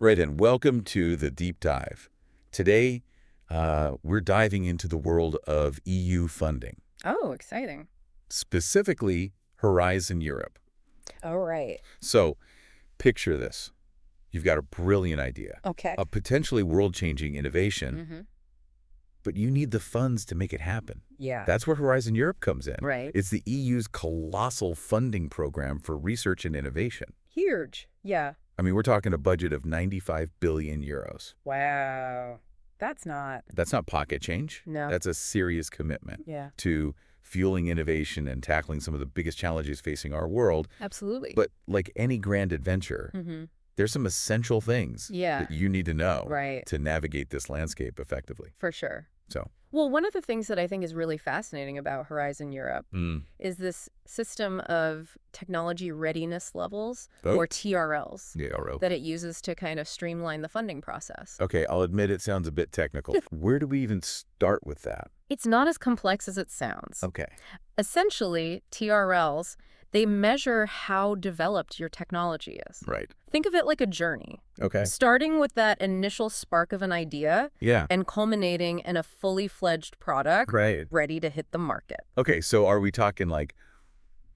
Right, and welcome to the deep dive. Today, we're diving into the world of EU funding, Oh, exciting. specifically Horizon Europe. All right. So, picture this. You've got a brilliant idea, Okay. a potentially world-changing innovation, Mm-hmm. but you need the funds to make it happen. Yeah. That's where Horizon Europe comes in. Right. It's the EU's colossal funding program for research and innovation. Huge. Yeah. I mean, we're talking a budget of 95 billion euros. Wow. That's not. That's not pocket change. No. That's a serious commitment Yeah. to fueling innovation and tackling some of the biggest challenges facing our world. Absolutely. But like any grand adventure, Mm-hmm. there's some essential things Yeah. that you need to know Right. to navigate this landscape effectively. For sure. So, Well, one of the things that I think is really fascinating about Horizon Europe is this system of technology readiness levels, Oh. or TRLs, yeah, all right. that it uses to kind of streamline the funding process. Okay, I'll admit it sounds a bit technical. Where do we even start with that? It's not as complex as it sounds. Okay. Essentially, TRLs, they measure how developed your technology is. Right. Think of it like a journey, Okay. starting with that initial spark of an idea Yeah. and culminating in a fully fledged product Right. ready to hit the market. Okay, so are we talking like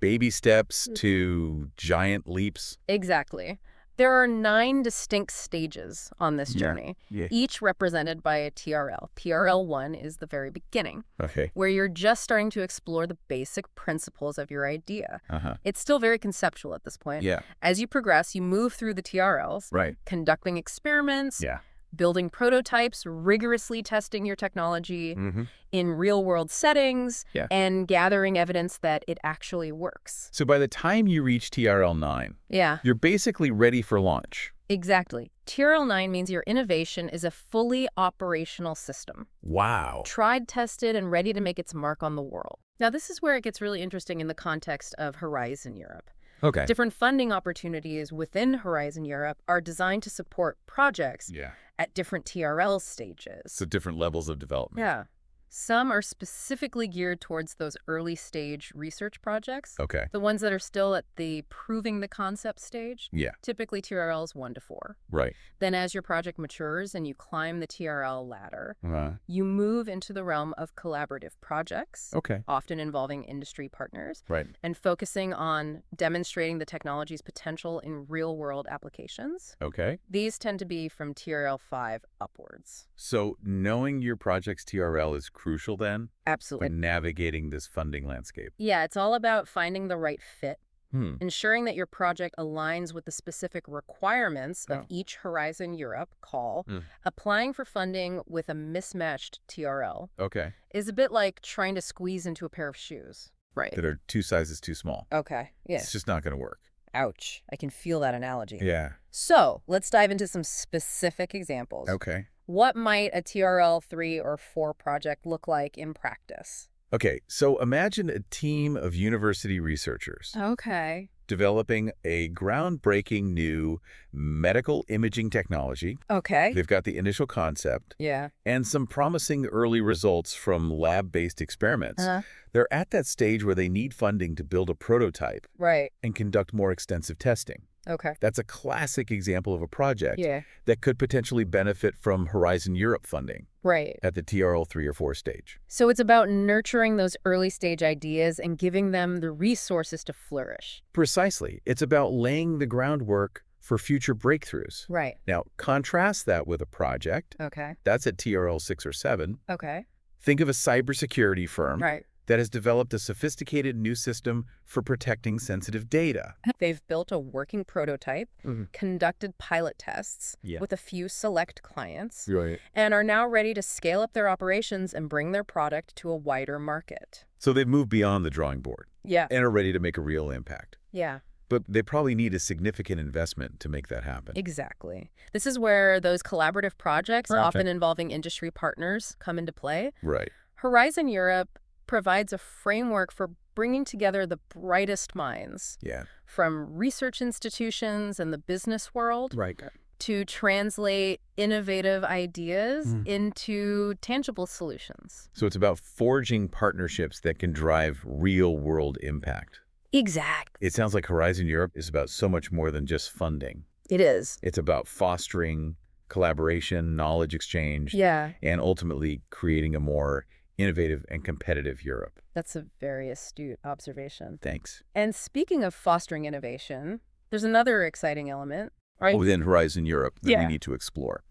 baby steps to giant leaps? Exactly. There are 9 distinct stages on this Yeah. journey, Yeah. each represented by a TRL. TRL 1 is the very beginning, Okay. where you're just starting to explore the basic principles of your idea. Uh-huh. It's still very conceptual at this point. Yeah. As you progress, you move through the TRLs, Right. conducting experiments, Yeah. building prototypes, rigorously testing your technology Mm-hmm. in real-world settings, Yeah. and gathering evidence that it actually works. So by the time you reach TRL 9, Yeah, you're basically ready for launch. exactly. TRL 9 means your innovation is a fully operational system, Wow. tried, tested, and ready to make its mark on the world. Now, this is where it gets really interesting in the context of Horizon Europe. Okay. Different funding opportunities within Horizon Europe are designed to support projects Yeah. at different TRL stages. So different levels of development. Yeah. Some are specifically geared towards those early stage research projects. Okay. The ones that are still at the proving the concept stage, Yeah. typically TRLs 1 to 4. Right. Then as your project matures and you climb the TRL ladder, Uh, you move into the realm of collaborative projects, okay. often involving industry partners, Right. and focusing on demonstrating the technology's potential in real-world applications. Okay. These tend to be from TRL 5 upwards. So knowing your project's TRL is crucial then for Absolutely. navigating this funding landscape. Yeah, it's all about finding the right fit, Hmm. ensuring that your project aligns with the specific requirements of Oh. each Horizon Europe call. Mm. Applying for funding with a mismatched TRL Okay. is a bit like trying to squeeze into a pair of shoes. Right. That are 2 sizes too small. Okay. Yeah. It's just not going to work. Ouch. I can feel that analogy. Yeah. So let's dive into some specific examples. Okay. What might a TRL 3 or 4 project look like in practice? Okay. So imagine a team of university researchers Okay. developing a groundbreaking new medical imaging technology. Okay. They've got the initial concept Yeah. and some promising early results from lab-based experiments. Uh-huh. They're at that stage where they need funding to build a prototype Right. and conduct more extensive testing. Okay. That's a classic example of a project Yeah. that could potentially benefit from Horizon Europe funding Right. at the TRL 3 or 4 stage. So it's about nurturing those early stage ideas and giving them the resources to flourish. Precisely. It's about laying the groundwork for future breakthroughs. Right. Now, contrast that with a project Okay. that's at TRL 6 or 7. Okay. Think of a cybersecurity firm Right. that has developed a sophisticated new system for protecting sensitive data. They've built a working prototype, Mhm. conducted pilot tests Yeah. with a few select clients, Right. and are now ready to scale up their operations and bring their product to a wider market. So they've moved beyond the drawing board Yeah. and are ready to make a real impact. Yeah. But they probably need a significant investment to make that happen. Exactly. This is where those collaborative projects, Perfect. often involving industry partners, come into play. Right. Horizon Europe provides a framework for bringing together the brightest minds Yeah. from research institutions and the business world Right. to translate innovative ideas into tangible solutions. So it's about forging partnerships that can drive real-world impact. Exactly. It sounds like Horizon Europe is about so much more than just funding. It is. It's about fostering collaboration, knowledge exchange, Yeah, and ultimately creating a more innovative and competitive Europe. that's a very astute observation. Thanks. And speaking of fostering innovation, there's another exciting element, right? Within Horizon Europe that we Yeah. need to explore.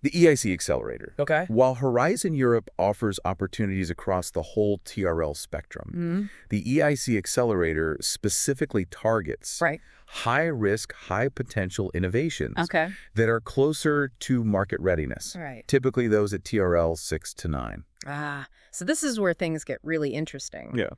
The EIC Accelerator. Okay. While Horizon Europe offers opportunities across the whole TRL spectrum, Mm-hmm. the EIC Accelerator specifically targets Right. high-risk, high-potential innovations Okay. that are closer to market readiness, Right. typically those at TRL 6 to 9. So this is where things get really interesting. Yeah.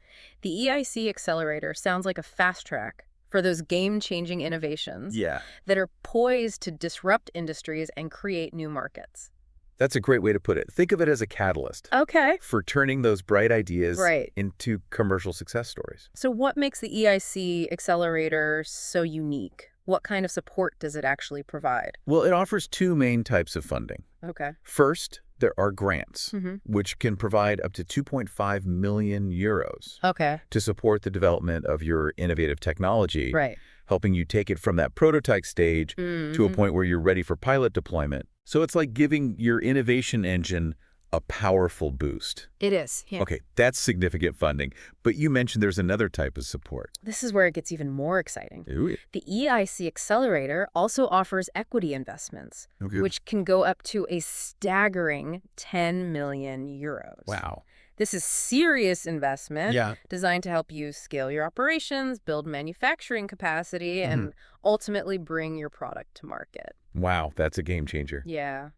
The EIC Accelerator sounds like a fast track for those game-changing innovations Yeah. that are poised to disrupt industries and create new markets. That's a great way to put it. Think of it as a catalyst Okay. for turning those bright ideas Right. into commercial success stories. So what makes the EIC Accelerator so unique? What kind of support does it actually provide? Well, it offers two main types of funding. Okay. First, there are grants, Mm-hmm. which can provide up to 2.5 million euros Okay. to support the development of your innovative technology, Right. helping you take it from that prototype stage to a Mm-hmm. point where you're ready for pilot deployment. So it's like giving your innovation engine a powerful boost. It is. Yeah. Okay, that's significant funding. But you mentioned there's another type of support. This is where it gets even more exciting. Ooh, yeah. The EIC Accelerator also offers equity investments, Okay. which can go up to a staggering 10 million euros. Wow. This is serious investment Yeah. designed to help you scale your operations, build manufacturing capacity, and ultimately bring your product to market. Wow, that's a game changer. Yeah,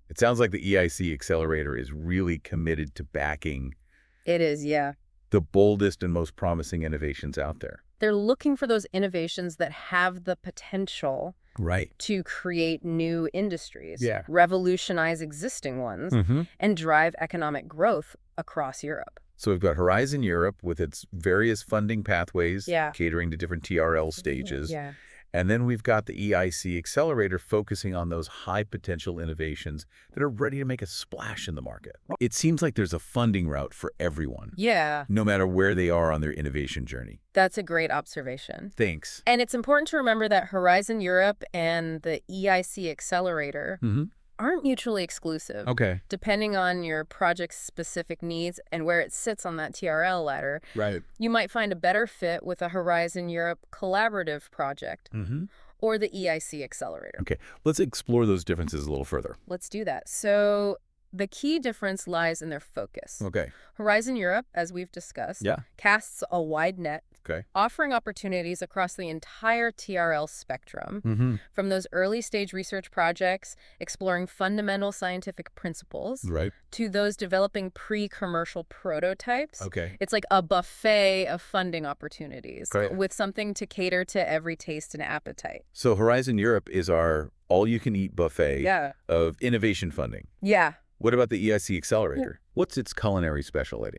It sounds like the EIC Accelerator is really committed to backing it is, yeah. the boldest and most promising innovations out there. They're looking for those innovations that have the potential Right. to create new industries, Yeah. revolutionize existing ones, and drive economic growth across Europe. So we've got Horizon Europe with its various funding pathways, Yeah. catering to different TRL stages. Yeah. And then we've got the EIC Accelerator focusing on those high-potential innovations that are ready to make a splash in the market. It seems like there's a funding route for everyone, Yeah, no matter where they are on their innovation journey. that's a great observation. Thanks. And it's important to remember that Horizon Europe and the EIC Accelerator aren't mutually exclusive. Okay. Depending on your project's specific needs and where it sits on that TRL ladder, Right. you might find a better fit with a Horizon Europe collaborative project or the EIC Accelerator. Okay. Let's explore those differences a little further. Let's do that. So the key difference lies in their focus. Okay. Horizon Europe, as we've discussed, Yeah. casts a wide net, Okay. offering opportunities across the entire TRL spectrum, from those early-stage research projects exploring fundamental scientific principles Right. to those developing pre-commercial prototypes. Okay. It's like a buffet of funding opportunities Great. with something to cater to every taste and appetite. So Horizon Europe is our all-you-can-eat buffet Yeah. of innovation funding. Yeah. What about the EIC Accelerator? What's its culinary specialty?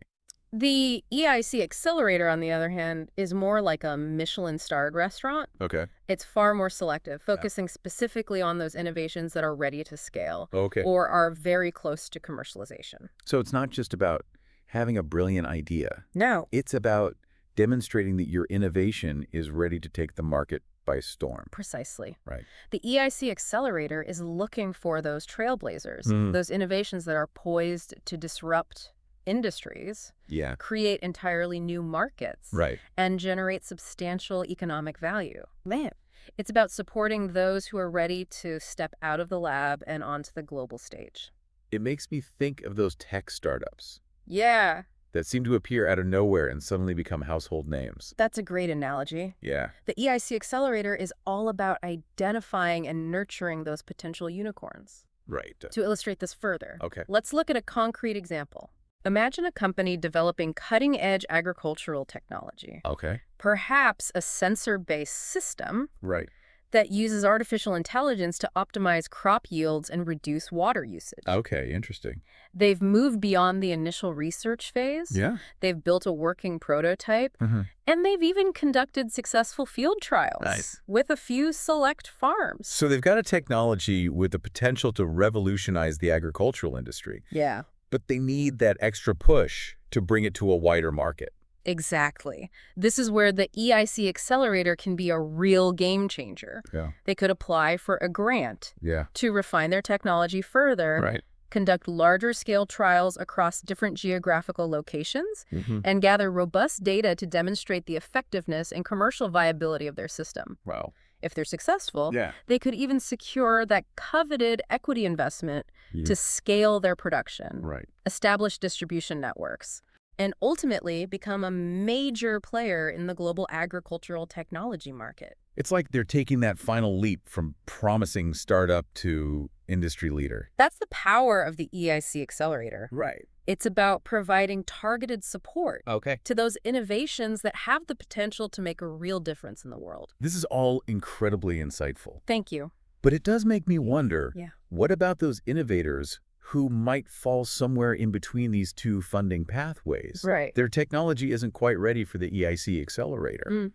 The EIC Accelerator, on the other hand, is more like a Michelin-starred restaurant. Okay. It's far more selective, focusing specifically on those innovations that are ready to scale Okay. or are very close to commercialization. So it's not just about having a brilliant idea. No. It's about demonstrating that your innovation is ready to take the market by storm. Precisely. Right. The EIC Accelerator is looking for those trailblazers, those innovations that are poised to disrupt industries, Yeah. create entirely new markets, Right. and generate substantial economic value. Man, it's about supporting those who are ready to step out of the lab and onto the global stage. It makes me think of those tech startups Yeah, that seem to appear out of nowhere and suddenly become household names. that's a great analogy. Yeah. The EIC Accelerator is all about identifying and nurturing those potential unicorns. Right. To illustrate this further, Okay. let's look at a concrete example. Imagine a company developing cutting-edge agricultural technology, Okay. perhaps a sensor-based system Right. that uses artificial intelligence to optimize crop yields and reduce water usage. Okay. Interesting. They've moved beyond the initial research phase. Yeah. They've built a working prototype, and they've even conducted successful field trials Nice. with a few select farms. So they've got a technology with the potential to revolutionize the agricultural industry, Yeah. but they need that extra push to bring it to a wider market. Exactly. This is where the EIC Accelerator can be a real game changer. Yeah. They could apply for a grant Yeah. to refine their technology further, Right. conduct larger-scale trials across different geographical locations, Mm-hmm. and gather robust data to demonstrate the effectiveness and commercial viability of their system. Wow. If they're successful, Yeah. they could even secure that coveted equity investment to scale their production, Right. establish distribution networks, and ultimately become a major player in the global agricultural technology market. It's like they're taking that final leap from promising startup to industry leader. That's the power of the EIC Accelerator. Right. It's about providing targeted support Okay. to those innovations that have the potential to make a real difference in the world. This is all incredibly insightful. Thank you. But it does make me wonder, Yeah. what about those innovators who might fall somewhere in between these two funding pathways? Right. Their technology isn't quite ready for the EIC Accelerator, Mm.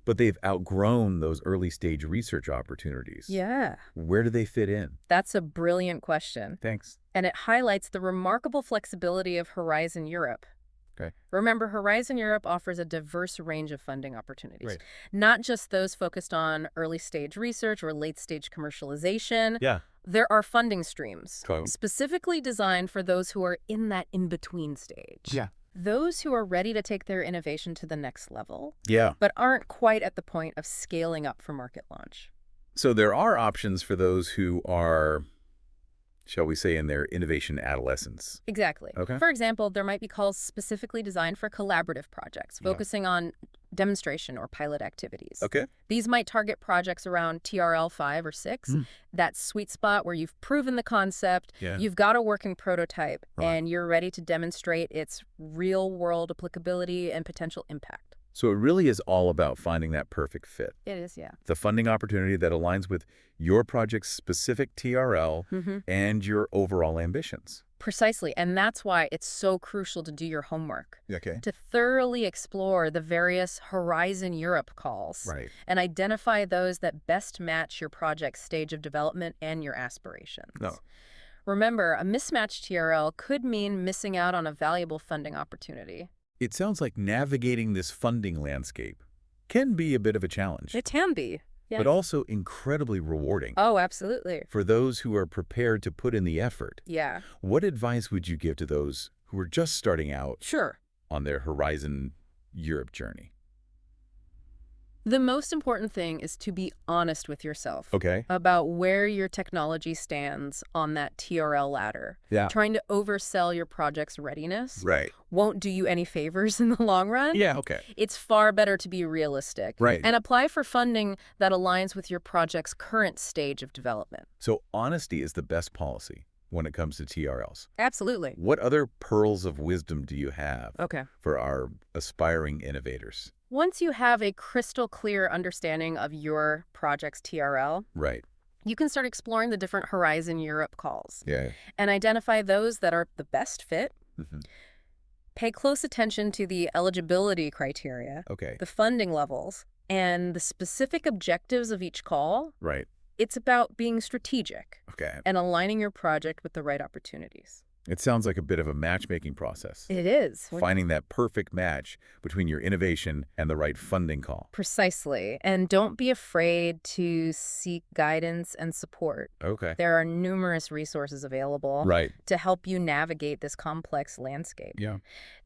but they've outgrown those early-stage research opportunities. Yeah. Where do they fit in? That's a brilliant question. Thanks. And it highlights the remarkable flexibility of Horizon Europe. Okay. Remember, Horizon Europe offers a diverse range of funding opportunities, Right. not just those focused on early-stage research or late-stage commercialization. Yeah. There are funding streams Okay. specifically designed for those who are in that in-between stage. Yeah. Those who are ready to take their innovation to the next level, Yeah. but aren't quite at the point of scaling up for market launch. So there are options for those who are, shall we say, in their innovation adolescence. Exactly. Okay. For example, there might be calls specifically designed for collaborative projects, Yeah. focusing on demonstration or pilot activities. Okay. These might target projects around TRL 5 or 6, Mm. that sweet spot where you've proven the concept, Yeah. you've got a working prototype, Right. and you're ready to demonstrate its real-world applicability and potential impact. So it really is all about finding that perfect fit. It is, yeah. The funding opportunity that aligns with your project's specific TRL and your overall ambitions. Precisely, and that's why it's so crucial to do your homework, Okay. to thoroughly explore the various Horizon Europe calls Right. and identify those that best match your project's stage of development and your aspirations. No. Remember, a mismatched TRL could mean missing out on a valuable funding opportunity. It sounds like navigating this funding landscape can be a bit of a challenge, It can be. Yeah. but also incredibly rewarding. Oh, absolutely. For those who are prepared to put in the effort, Yeah. what advice would you give to those who are just starting out Sure. on their Horizon Europe journey? The most important thing is to be honest with yourself Okay. about where your technology stands on that TRL ladder. Yeah. Trying to oversell your project's readiness Right. won't do you any favors in the long run. Yeah, okay. It's far better to be realistic. Right. And apply for funding that aligns with your project's current stage of development. So honesty is the best policy when it comes to TRLs. Absolutely. What other pearls of wisdom do you have Okay. for our aspiring innovators? Once you have a crystal clear understanding of your project's TRL, Right. you can start exploring the different Horizon Europe calls Yeah. and identify those that are the best fit. Mhm. Pay close attention to the eligibility criteria, Okay. the funding levels, and the specific objectives of each call. Right. It's about being strategic Okay. and aligning your project with the right opportunities. It sounds like a bit of a matchmaking process. It is. Finding that perfect match between your innovation and the right funding call. Precisely. And don't be afraid to seek guidance and support. Okay. There are numerous resources available Right. to help you navigate this complex landscape. Yeah.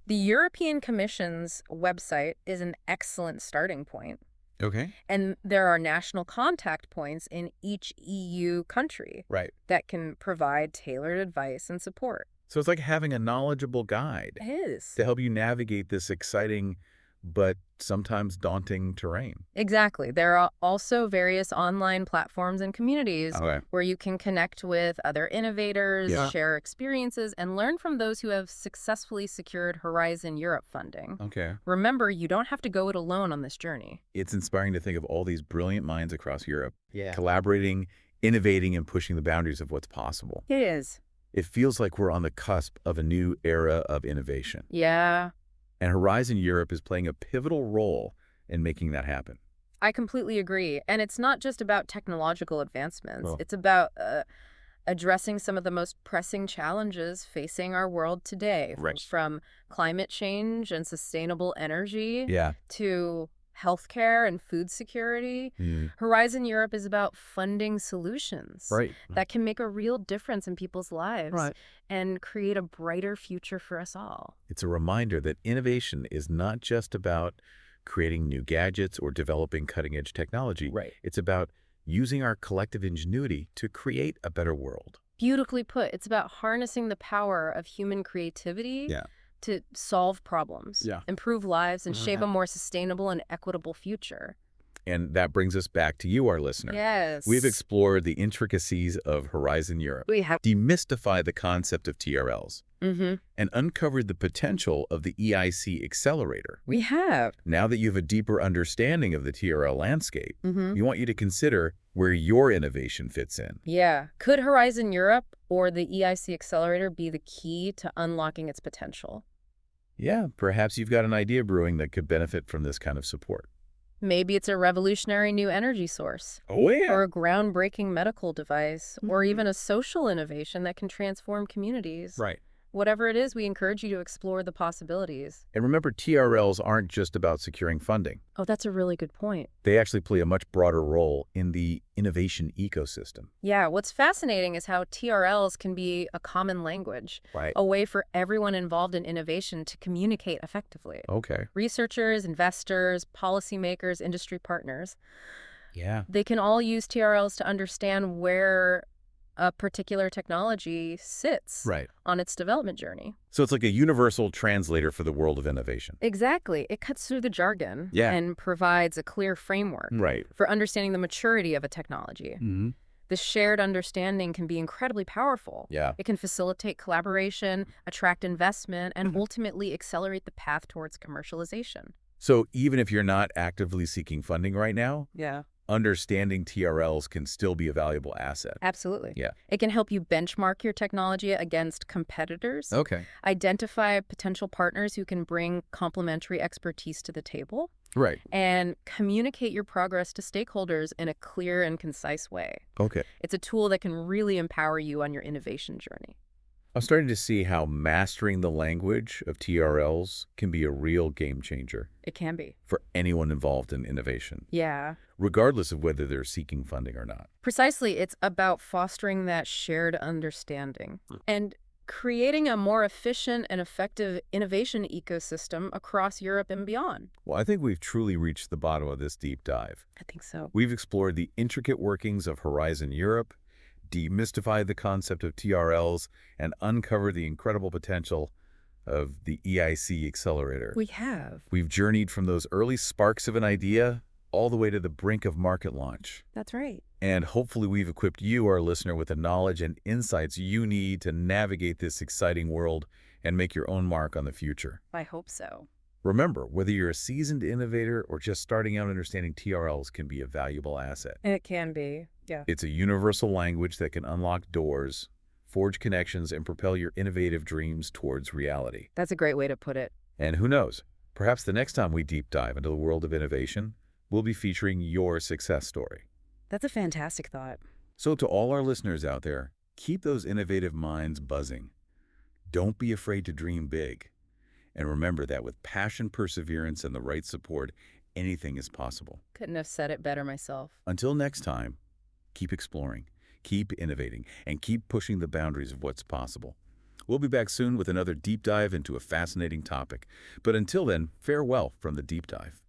The European Commission's website is an excellent starting point. Okay. And there are national contact points in each EU country Right. that can provide tailored advice and support. So it's like having a knowledgeable guide It is. to help you navigate this exciting but sometimes daunting terrain. Exactly. There are also various online platforms and communities Okay. where you can connect with other innovators, Yeah. share experiences, and learn from those who have successfully secured Horizon Europe funding. Okay. Remember, you don't have to go it alone on this journey. It's inspiring to think of all these brilliant minds across Europe Yeah. collaborating, innovating, and pushing the boundaries of what's possible. It is. It feels like we're on the cusp of a new era of innovation. Yeah, And Horizon Europe is playing a pivotal role in making that happen. I completely agree. And it's not just about technological advancements. Oh. It's about addressing some of the most pressing challenges facing our world today, Right. from climate change and sustainable energy Yeah. to healthcare and food security. Mm. Horizon Europe is about funding solutions Right. that can make a real difference in people's lives Right. and create a brighter future for us all. It's a reminder that innovation is not just about creating new gadgets or developing cutting-edge technology. Right. It's about using our collective ingenuity to create a better world. Beautifully put. It's about harnessing the power of human creativity Yeah. to solve problems, Yeah. improve lives, and shape a more sustainable and equitable future. And that brings us back to you, our listener. Yes. We've explored the intricacies of Horizon Europe, We have. demystified the concept of TRLs, Mm-hmm. and uncovered the potential of the EIC accelerator. We have. Now that you have a deeper understanding of the TRL landscape, Mm-hmm. we want you to consider where your innovation fits in. Yeah. Could Horizon Europe or the EIC Accelerator be the key to unlocking its potential? Yeah, perhaps you've got an idea brewing that could benefit from this kind of support. Maybe it's a revolutionary new energy source, Oh, yeah. or a groundbreaking medical device, or even a social innovation that can transform communities. Right. Whatever it is, we encourage you to explore the possibilities. And remember, TRLs aren't just about securing funding. Oh, that's a really good point. They actually play a much broader role in the innovation ecosystem. Yeah, what's fascinating is how TRLs can be a common language, Right. a way for everyone involved in innovation to communicate effectively. Okay. Researchers, investors, policymakers, industry partners, Yeah. they can all use TRLs to understand where a particular technology sits Right. on its development journey. So it's like a universal translator for the world of innovation. Exactly. It cuts through the jargon Yeah. and provides a clear framework Right. for understanding the maturity of a technology. Mm-hmm. This shared understanding can be incredibly powerful. Yeah. It can facilitate collaboration, attract investment, and ultimately accelerate the path towards commercialization. So even if you're not actively seeking funding right now, Yeah. understanding TRLs can still be a valuable asset. Absolutely. Yeah. It can help you benchmark your technology against competitors, Okay. identify potential partners who can bring complementary expertise to the table, Right. and communicate your progress to stakeholders in a clear and concise way. Okay. It's a tool that can really empower you on your innovation journey. I'm starting to see how mastering the language of TRLs can be a real game changer It can be. for anyone involved in innovation, Yeah. regardless of whether they're seeking funding or not. Precisely. It's about fostering that shared understanding and creating a more efficient and effective innovation ecosystem across Europe and beyond. Well, I think we've truly reached the bottom of this deep dive. I think so. We've explored the intricate workings of Horizon Europe, demystified the concept of TRLs, and uncovered the incredible potential of the EIC accelerator. We have. We've journeyed from those early sparks of an idea all the way to the brink of market launch. That's right. And hopefully we've equipped you, our listener, with the knowledge and insights you need to navigate this exciting world and make your own mark on the future. I hope so. Remember, whether you're a seasoned innovator or just starting out, understanding TRLs can be a valuable asset. It can be. Yeah. It's a universal language that can unlock doors, forge connections, and propel your innovative dreams towards reality. That's a great way to put it. And who knows, perhaps the next time we deep dive into the world of innovation, we'll be featuring your success story. That's a fantastic thought. So to all our listeners out there, keep those innovative minds buzzing. Don't be afraid to dream big. And remember that with passion, perseverance, and the right support, anything is possible. Couldn't have said it better myself. Until next time, keep exploring, keep innovating, and keep pushing the boundaries of what's possible. We'll be back soon with another deep dive into a fascinating topic. But until then, farewell from the deep dive.